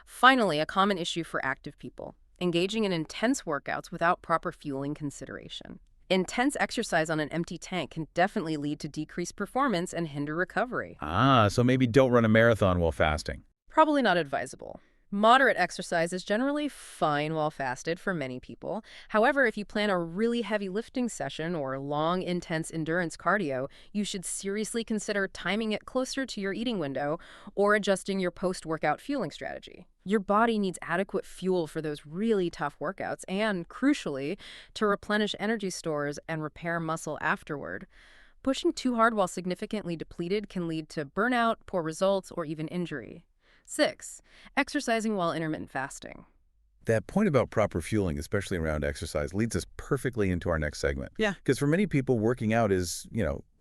Finally, a common issue for active people: engaging in intense workouts without proper fueling consideration. Intense exercise on an empty tank can definitely lead to decreased performance and hinder recovery. So maybe don't run a marathon while fasting. Probably not advisable. Moderate exercise is generally fine while fasted for many people. However, if you plan a really heavy lifting session or long, intense endurance cardio, you should seriously consider timing it closer to your eating window or adjusting your post-workout fueling strategy. Your body needs adequate fuel for those really tough workouts and, crucially, to replenish energy stores and repair muscle afterward. Pushing too hard while significantly depleted can lead to burnout, poor results, or even injury. 6. Exercising while intermittent fasting. That point about proper fueling, especially around exercise, leads us perfectly into our next segment. Yeah. Because for many people, working out is,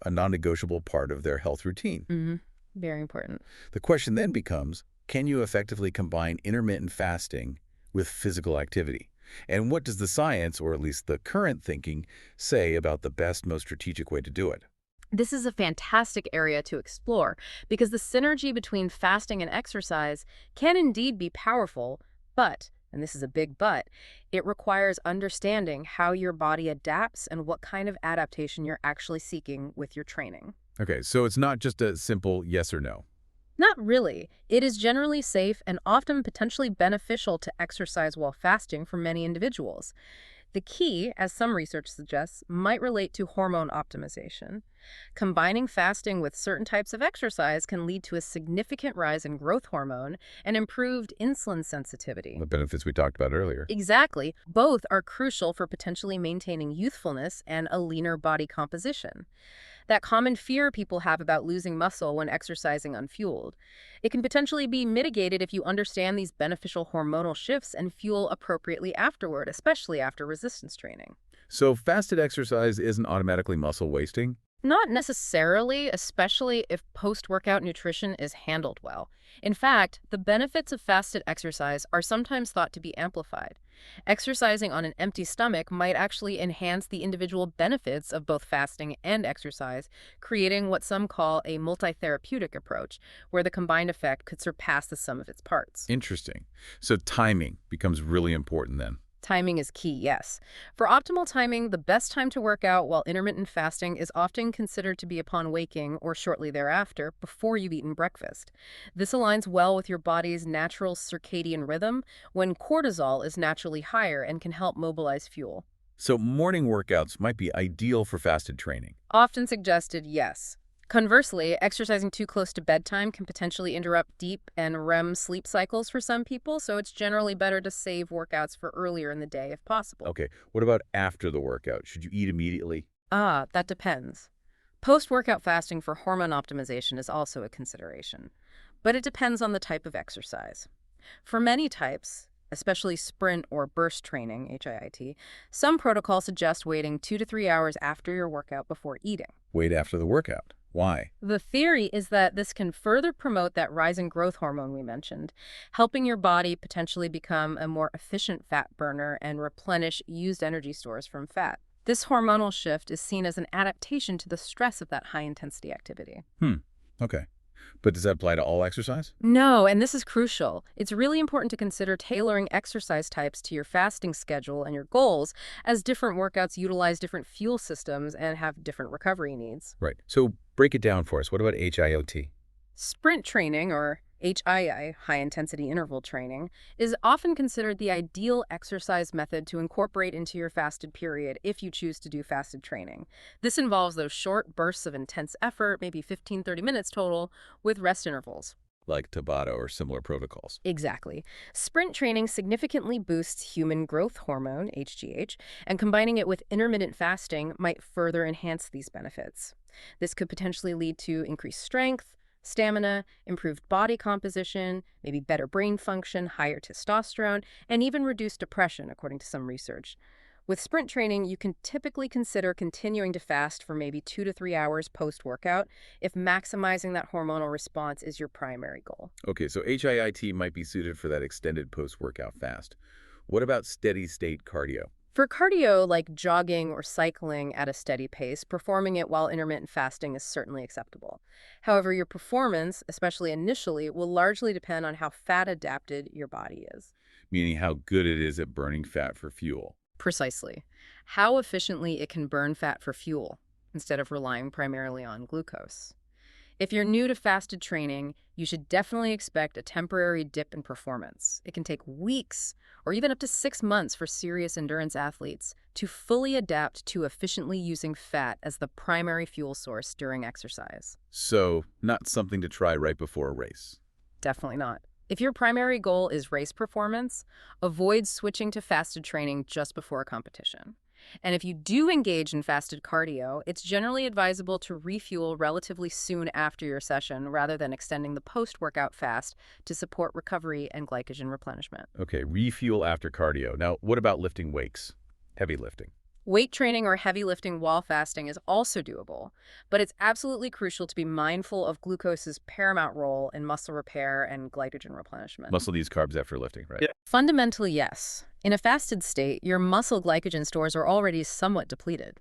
a non-negotiable part of their health routine. Very important. The question then becomes, can you effectively combine intermittent fasting with physical activity? And what does the science, or at least the current thinking, say about the best, most strategic way to do it? This is a fantastic area to explore because the synergy between fasting and exercise can indeed be powerful, but, and this is a big but, it requires understanding how your body adapts and what kind of adaptation you're actually seeking with your training. Okay, so it's not just a simple yes or no. Not really. It is generally safe and often potentially beneficial to exercise while fasting for many individuals. The key, as some research suggests, might relate to hormone optimization. Combining fasting with certain types of exercise can lead to a significant rise in growth hormone and improved insulin sensitivity. The benefits we talked about earlier. Exactly. Both are crucial for potentially maintaining youthfulness and a leaner body composition. That common fear people have about losing muscle when exercising unfueled. It can potentially be mitigated if you understand these beneficial hormonal shifts and fuel appropriately afterward, especially after resistance training. So fasted exercise isn't automatically muscle wasting? Not necessarily, especially if post-workout nutrition is handled well. In fact, the benefits of fasted exercise are sometimes thought to be amplified. Exercising on an empty stomach might actually enhance the individual benefits of both fasting and exercise, creating what some call a multi-therapeutic approach, where the combined effect could surpass the sum of its parts. Interesting. So timing becomes really important then. Timing is key, yes. For optimal timing, the best time to work out while intermittent fasting is often considered to be upon waking or shortly thereafter, before you've eaten breakfast. This aligns well with your body's natural circadian rhythm, when cortisol is naturally higher and can help mobilize fuel. So morning workouts might be ideal for fasted training. Often suggested, yes. Conversely, exercising too close to bedtime can potentially interrupt deep and REM sleep cycles for some people, so it's generally better to save workouts for earlier in the day if possible. Okay, what about after the workout? Should you eat immediately? That depends. Post-workout fasting for hormone optimization is also a consideration, but it depends on the type of exercise. For many types, especially sprint or burst training, HIIT, some protocols suggest waiting 2 to 3 hours after your workout before eating. Wait after the workout. Why? The theory is that this can further promote that rise in growth hormone we mentioned, helping your body potentially become a more efficient fat burner and replenish used energy stores from fat. This hormonal shift is seen as an adaptation to the stress of that high-intensity activity. Okay. But does that apply to all exercise? No, and this is crucial. It's really important to consider tailoring exercise types to your fasting schedule and your goals, as different workouts utilize different fuel systems and have different recovery needs. Right. So break it down for us. What about HIIT? Sprint training, or HII, high-intensity interval training, is often considered the ideal exercise method to incorporate into your fasted period if you choose to do fasted training. This involves those short bursts of intense effort, maybe 15-30 minutes total, with rest intervals. Like Tabata or similar protocols. Exactly. Sprint training significantly boosts human growth hormone, HGH, and combining it with intermittent fasting might further enhance these benefits. This could potentially lead to increased strength, stamina, improved body composition, maybe better brain function, higher testosterone, and even reduced depression, according to some research. With sprint training, you can typically consider continuing to fast for maybe 2 to 3 hours post-workout if maximizing that hormonal response is your primary goal. Okay, so HIIT might be suited for that extended post-workout fast. What about steady-state cardio? For cardio, like jogging or cycling at a steady pace, performing it while intermittent fasting is certainly acceptable. However, your performance, especially initially, will largely depend on how fat-adapted your body is. Meaning how good it is at burning fat for fuel. Precisely. How efficiently it can burn fat for fuel, instead of relying primarily on glucose. If you're new to fasted training, you should definitely expect a temporary dip in performance. It can take weeks or even up to 6 months for serious endurance athletes to fully adapt to efficiently using fat as the primary fuel source during exercise. So, not something to try right before a race. Definitely not. If your primary goal is race performance, avoid switching to fasted training just before a competition. And if you do engage in fasted cardio, it's generally advisable to refuel relatively soon after your session rather than extending the post-workout fast to support recovery and glycogen replenishment. Okay, refuel after cardio. Now, what about lifting weights? Heavy lifting. Weight training or heavy lifting while fasting is also doable, but it's absolutely crucial to be mindful of glucose's paramount role in muscle repair and glycogen replenishment. Muscle needs carbs after lifting, right? Yeah. Fundamentally, yes. In a fasted state, your muscle glycogen stores are already somewhat depleted.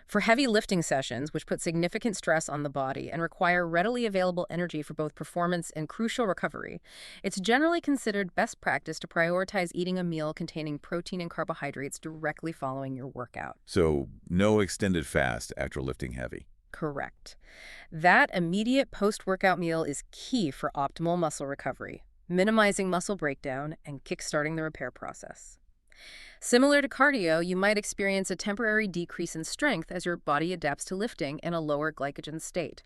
For heavy lifting sessions, which put significant stress on the body and require readily available energy for both performance and crucial recovery, it's generally considered best practice to prioritize eating a meal containing protein and carbohydrates directly following your workout. So no extended fast after lifting heavy. Correct. That immediate post-workout meal is key for optimal muscle recovery, minimizing muscle breakdown and kickstarting the repair process. Similar to cardio, you might experience a temporary decrease in strength as your body adapts to lifting in a lower glycogen state.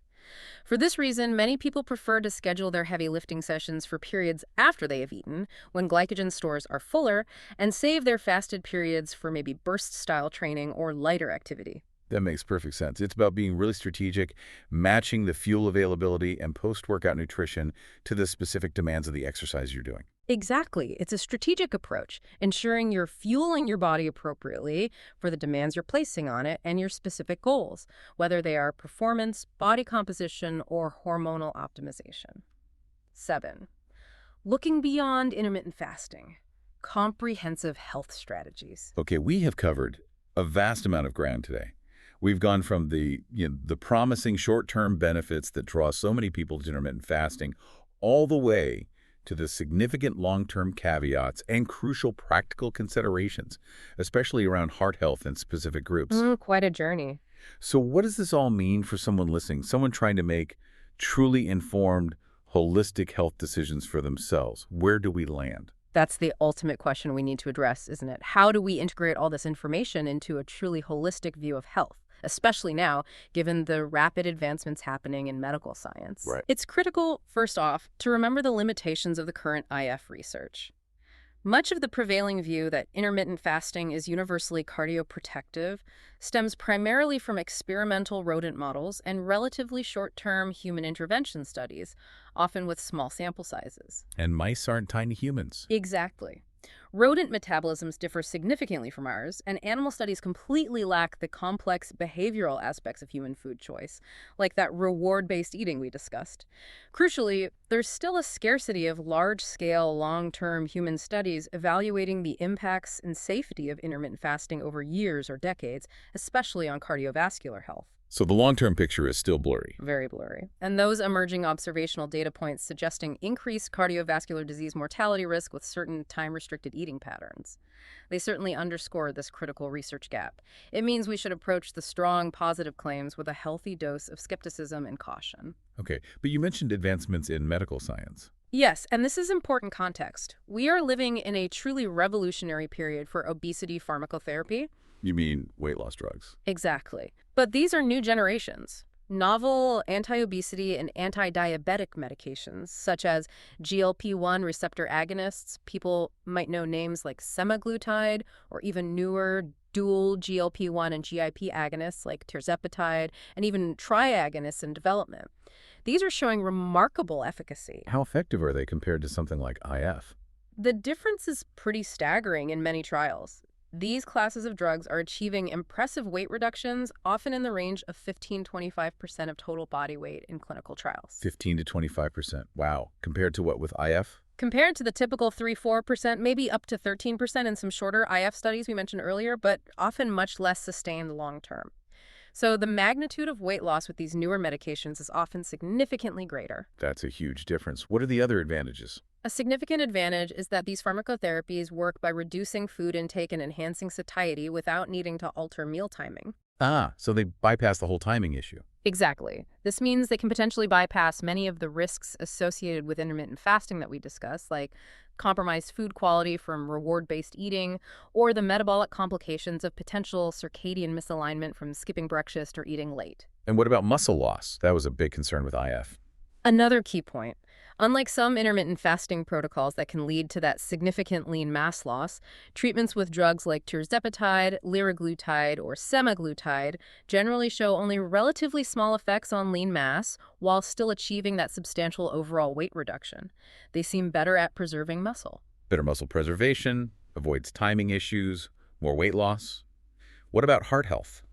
For this reason, many people prefer to schedule their heavy lifting sessions for periods after they have eaten, when glycogen stores are fuller, and save their fasted periods for maybe burst-style training or lighter activity. That makes perfect sense. It's about being really strategic, matching the fuel availability and post-workout nutrition to the specific demands of the exercise you're doing. Exactly. It's a strategic approach, ensuring you're fueling your body appropriately for the demands you're placing on it and your specific goals, whether they are performance, body composition, or hormonal optimization. 7. Looking beyond intermittent fasting. Comprehensive health strategies. Okay, we have covered a vast amount of ground today. We've gone from the promising short-term benefits that draw so many people to intermittent fasting all the way to the significant long-term caveats and crucial practical considerations, especially around heart health in specific groups. Quite a journey. So what does this all mean for someone listening, someone trying to make truly informed, holistic health decisions for themselves? Where do we land? That's the ultimate question we need to address, isn't it? How do we integrate all this information into a truly holistic view of health? Especially now, given the rapid advancements happening in medical science. Right. It's critical, first off, to remember the limitations of the current IF research. Much of the prevailing view that intermittent fasting is universally cardioprotective stems primarily from experimental rodent models and relatively short-term human intervention studies, often with small sample sizes. And mice aren't tiny humans. Exactly. Rodent metabolisms differ significantly from ours, and animal studies completely lack the complex behavioral aspects of human food choice, like that reward-based eating we discussed. Crucially, there's still a scarcity of large-scale, long-term human studies evaluating the impacts and safety of intermittent fasting over years or decades, especially on cardiovascular health. So the long-term picture is still blurry. Very blurry. And those emerging observational data points suggesting increased cardiovascular disease mortality risk with certain time-restricted eating patterns. They certainly underscore this critical research gap. It means we should approach the strong positive claims with a healthy dose of skepticism and caution. Okay, but you mentioned advancements in medical science. Yes, and this is important context. We are living in a truly revolutionary period for obesity pharmacotherapy. You mean weight loss drugs? Exactly. But these are new generations. Novel anti-obesity and anti-diabetic medications, such as GLP-1 receptor agonists, people might know names like semaglutide, or even newer dual GLP-1 and GIP agonists like tirzepatide, and even triagonists in development. These are showing remarkable efficacy. How effective are they compared to something like IF? The difference is pretty staggering in many trials. These classes of drugs are achieving impressive weight reductions, often in the range of 15–25% of total body weight in clinical trials. 15 to 25%. Wow. Compared to what with IF? Compared to the typical 3–4%, maybe up to 13% in some shorter IF studies we mentioned earlier, but often much less sustained long term. So the magnitude of weight loss with these newer medications is often significantly greater. That's a huge difference. What are the other advantages? A significant advantage is that these pharmacotherapies work by reducing food intake and enhancing satiety without needing to alter meal timing. So they bypass the whole timing issue. Exactly. This means they can potentially bypass many of the risks associated with intermittent fasting that we discussed, like compromised food quality from reward-based eating, or the metabolic complications of potential circadian misalignment from skipping breakfast or eating late. And what about muscle loss? That was a big concern with IF. Another key point. Unlike some intermittent fasting protocols that can lead to that significant lean mass loss, treatments with drugs like tirzepatide, liraglutide, or semaglutide generally show only relatively small effects on lean mass while still achieving that substantial overall weight reduction. They seem better at preserving muscle. Better muscle preservation, avoids timing issues, more weight loss. What about heart health?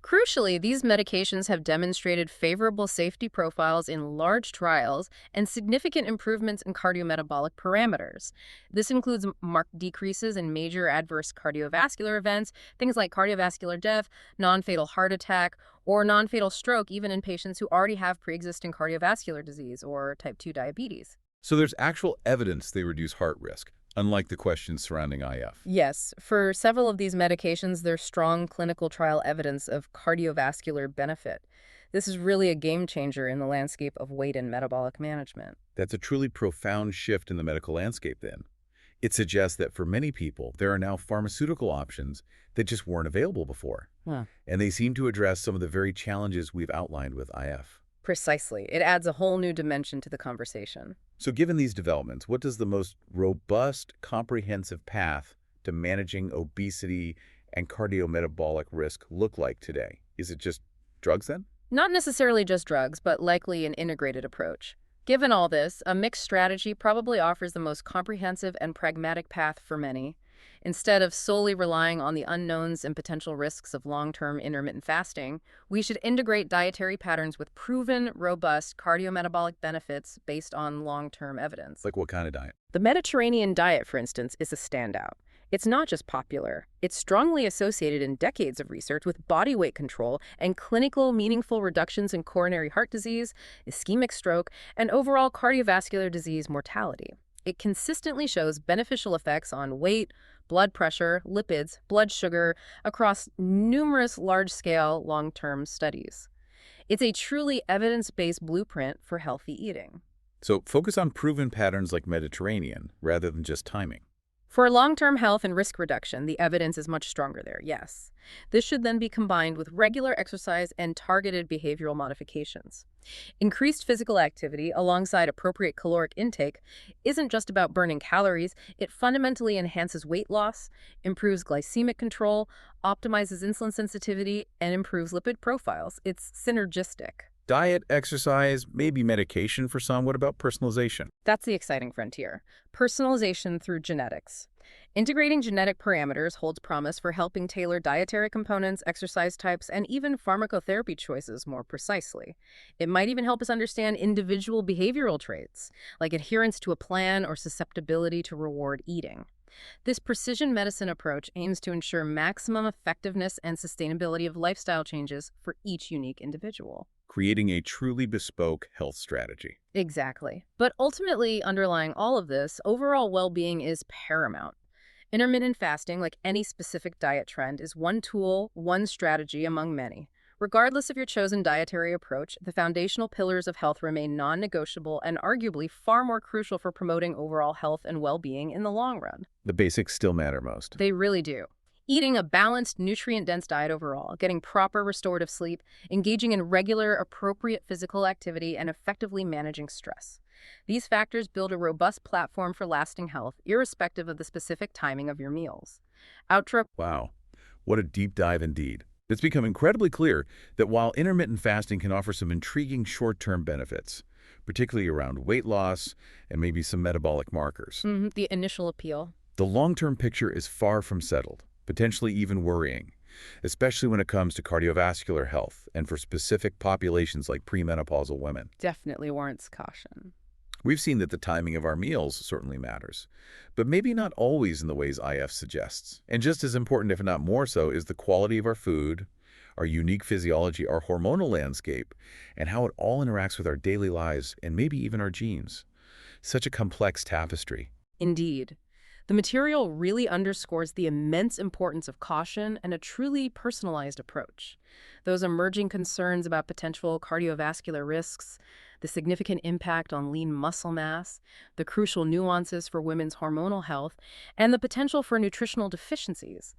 Crucially, these medications have demonstrated favorable safety profiles in large trials and significant improvements in cardiometabolic parameters. This includes marked decreases in major adverse cardiovascular events, things like cardiovascular death, non-fatal heart attack, or non-fatal stroke, even in patients who already have pre-existing cardiovascular disease or type 2 diabetes. So there's actual evidence they reduce heart risk, unlike the questions surrounding IF. Yes, for several of these medications, there's strong clinical trial evidence of cardiovascular benefit. This is really a game changer in the landscape of weight and metabolic management. That's a truly profound shift in the medical landscape then. It suggests that for many people, there are now pharmaceutical options that just weren't available before. Huh. And they seem to address some of the very challenges we've outlined with IF. Precisely. It adds a whole new dimension to the conversation. So given these developments, what does the most robust, comprehensive path to managing obesity and cardiometabolic risk look like today? Is it just drugs then? Not necessarily just drugs, but likely an integrated approach. Given all this, a mixed strategy probably offers the most comprehensive and pragmatic path for many. Instead of solely relying on the unknowns and potential risks of long-term intermittent fasting, we should integrate dietary patterns with proven, robust cardiometabolic benefits based on long-term evidence. Like what kind of diet? The Mediterranean diet, for instance, is a standout. It's not just popular. It's strongly associated in decades of research with body weight control and clinical meaningful reductions in coronary heart disease, ischemic stroke, and overall cardiovascular disease mortality. It consistently shows beneficial effects on weight, blood pressure, lipids, blood sugar across numerous large-scale, long-term studies. It's a truly evidence-based blueprint for healthy eating. So focus on proven patterns like Mediterranean rather than just timing. For long-term health and risk reduction, the evidence is much stronger there, yes. This should then be combined with regular exercise and targeted behavioral modifications. Increased physical activity alongside appropriate caloric intake isn't just about burning calories, it fundamentally enhances weight loss, improves glycemic control, optimizes insulin sensitivity, and improves lipid profiles. It's synergistic. Diet, exercise, maybe medication for some. What about personalization? That's the exciting frontier. Personalization through genetics. Integrating genetic parameters holds promise for helping tailor dietary components, exercise types, and even pharmacotherapy choices more precisely. It might even help us understand individual behavioral traits, like adherence to a plan or susceptibility to reward eating. This precision medicine approach aims to ensure maximum effectiveness and sustainability of lifestyle changes for each unique individual. Creating a truly bespoke health strategy. Exactly. But ultimately, underlying all of this, overall well-being is paramount. Intermittent fasting, like any specific diet trend, is one tool, one strategy among many. Regardless of your chosen dietary approach, the foundational pillars of health remain non-negotiable and arguably far more crucial for promoting overall health and well-being in the long run. The basics still matter most. They really do. Eating a balanced, nutrient-dense diet overall, getting proper restorative sleep, engaging in regular, appropriate physical activity, and effectively managing stress. These factors build a robust platform for lasting health, irrespective of the specific timing of your meals. Outro. Wow, what a deep dive indeed. It's become incredibly clear that while intermittent fasting can offer some intriguing short-term benefits, particularly around weight loss and maybe some metabolic markers, The initial appeal. the long-term picture is far from settled, potentially even worrying, especially when it comes to cardiovascular health and for specific populations like premenopausal women. Definitely warrants caution. We've seen that the timing of our meals certainly matters, but maybe not always in the ways IF suggests. And just as important, if not more so, is the quality of our food, our unique physiology, our hormonal landscape, and how it all interacts with our daily lives and maybe even our genes. Such a complex tapestry. Indeed. The material really underscores the immense importance of caution and a truly personalized approach. Those emerging concerns about potential cardiovascular risks, the significant impact on lean muscle mass, the crucial nuances for women's hormonal health, and the potential for nutritional deficiencies.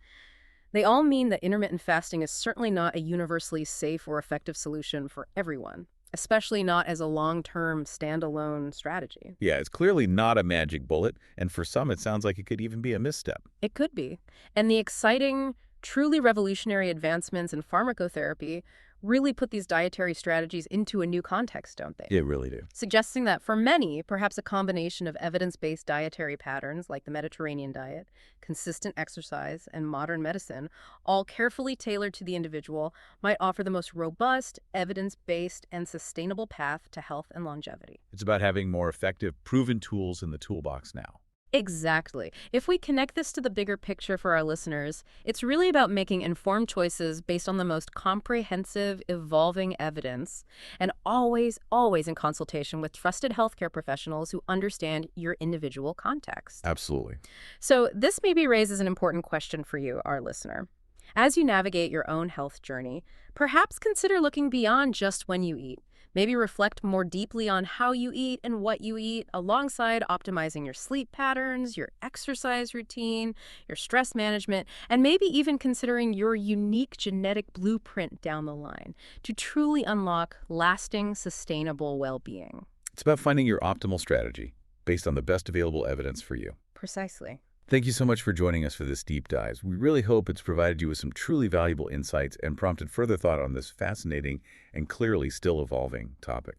They all mean that intermittent fasting is certainly not a universally safe or effective solution for everyone, especially not as a long-term, standalone strategy. Yeah, it's clearly not a magic bullet, and for some it sounds like it could even be a misstep. It could be. And the exciting, truly revolutionary advancements in pharmacotherapy, really put these dietary strategies into a new context, don't they? Yeah, really do. Suggesting that for many, perhaps a combination of evidence-based dietary patterns like the Mediterranean diet, consistent exercise, and modern medicine, all carefully tailored to the individual, might offer the most robust, evidence-based, and sustainable path to health and longevity. It's about having more effective, proven tools in the toolbox now. Exactly. If we connect this to the bigger picture for our listeners, it's really about making informed choices based on the most comprehensive, evolving evidence, and always in consultation with trusted healthcare professionals who understand your individual context. Absolutely. So this maybe raises an important question for you, our listener. As you navigate your own health journey, perhaps consider looking beyond just when you eat. Maybe reflect more deeply on how you eat and what you eat, alongside optimizing your sleep patterns, your exercise routine, your stress management, and maybe even considering your unique genetic blueprint down the line to truly unlock lasting, sustainable well-being. It's about finding your optimal strategy based on the best available evidence for you. Precisely. Thank you so much for joining us for this deep dive. We really hope it's provided you with some truly valuable insights and prompted further thought on this fascinating and clearly still evolving topic.